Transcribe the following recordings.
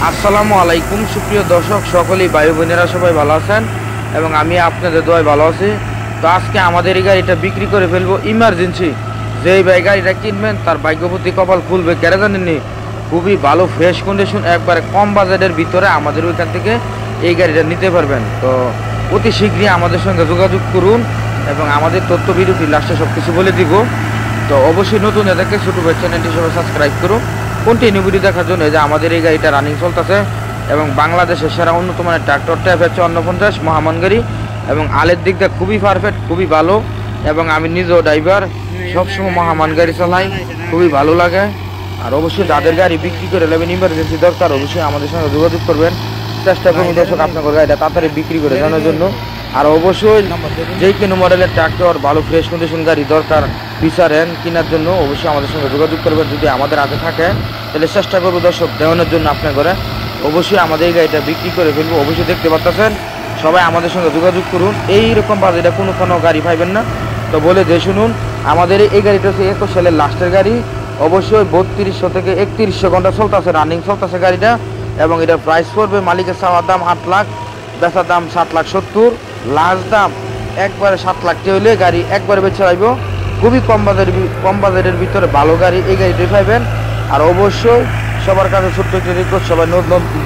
আসসালামু আলাইকুম সুপ্রিয় দর্শক, সকলেই ভাই বোনেরা সবাই ভালো আছেন এবং আমি আপনাদের দোয়ায় ভালো আছি। তো আজকে আমাদের এই গাড়িটা বিক্রি করে ফেলবো ইমার্জেন্সি। যেই ভাই গাড়িটা কিনবেন তার ভাগ্যবতী কপাল খুলবে, কেন জানেননি? খুবই ভালো ফ্রেশ কন্ডিশন, একবারে কম বাজেটের ভিতরে আমাদের ওইখান থেকে এই গাড়িটা নিতে পারবেন। তো অতি শীঘ্রই আমাদের সঙ্গে যোগাযোগ করুন এবং আমাদের তথ্য ভিডিওটি লাস্টে সব কিছু বলে দিব। তো অবশ্যই নতুন এদেরকে ছোটো ভাই চ্যানেলটি সবাই সাবস্ক্রাইব করুন কন্টিনিউ ভিডিও দেখার জন্য। যে আমাদের এই গাড়িটা রানিং চলতেছে এবং বাংলাদেশের সেরা উন্নত মানের ট্রাক্টর ট্যাপ হচ্ছে 49 মহামান গাড়ি এবং আলের দিকটা খুবই পারফেক্ট, খুবই ভালো। এবং আমি নিজেও ড্রাইভার, সবসময় মহামান গাড়ি চালাই, খুবই ভালো লাগে। আর অবশ্যই যাদের গাড়ি বিক্রি করে নেবেন, ইমার্জেন্সি দরকার, অবশ্যই আমাদের সঙ্গে যোগাযোগ করবেন। চেষ্টা করুন দর্শক আপনার গাড়িটা তাড়াতাড়ি বিক্রি করে জানার জন্য। আর অবশ্যই যেই কোনো মডেলের ট্রাক্টর ভালো ফ্রেশ কন্ডিশন গাড়ি দরকার বিচারেন কেনার জন্য, অবশ্যই আমাদের সঙ্গে যোগাযোগ করবেন। যদি আমাদের হাতে থাকে তাহলে চেষ্টা করবো দর্শক দেওয়ানোর জন্য আপনার ঘরে। অবশ্যই আমাদের এই গাড়িটা বিক্রি করে ফেলবো। অবশ্যই দেখতে পাচ্ছেন, সবাই আমাদের সঙ্গে যোগাযোগ করুন। এইরকম বাজেটে কোনো গাড়ি পাইবেন না। তো বলে যে শুনুন, আমাদের এই গাড়িটা হচ্ছে 21 সালের লাস্টের গাড়ি। অবশ্যই 3200 থেকে 3100 ঘন্টা চলতেছে, রানিং চলতেছে গাড়িটা। এবং এটা প্রাইস পড়বে মালিকের চাওয়ার দাম 8 লাখ, বেচার দাম 7,70,000, লাস্ট দাম একবারে 7 লাখ হলে গাড়ি একবারে বেছে আইব। খুবই কম বাজেটের ভিতরে ভালো গাড়ি এই গাড়িটাই পাইবেন। আর অবশ্যই সবার কাছে ছোট্ট একটি রিকোয়েস্ট, সবাই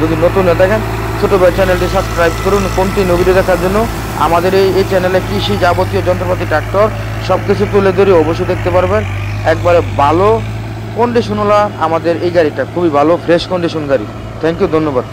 যদি নতুন হয়ে দেখেন ছোটো ভাই চ্যানেলটি সাবস্ক্রাইব করুন কন্টিনিউ ভিডিও দেখার জন্য। আমাদের এই চ্যানেলে কৃষি যাবতীয় যন্ত্রপাতি ট্রাক্টর সব কিছু তুলে ধরে অবশ্যই দেখতে পারবেন। একবারে ভালো কন্ডিশনওয়ালা আমাদের এই গাড়িটা, খুবই ভালো ফ্রেশ কন্ডিশন গাড়ি। থ্যাংক ইউ, ধন্যবাদ।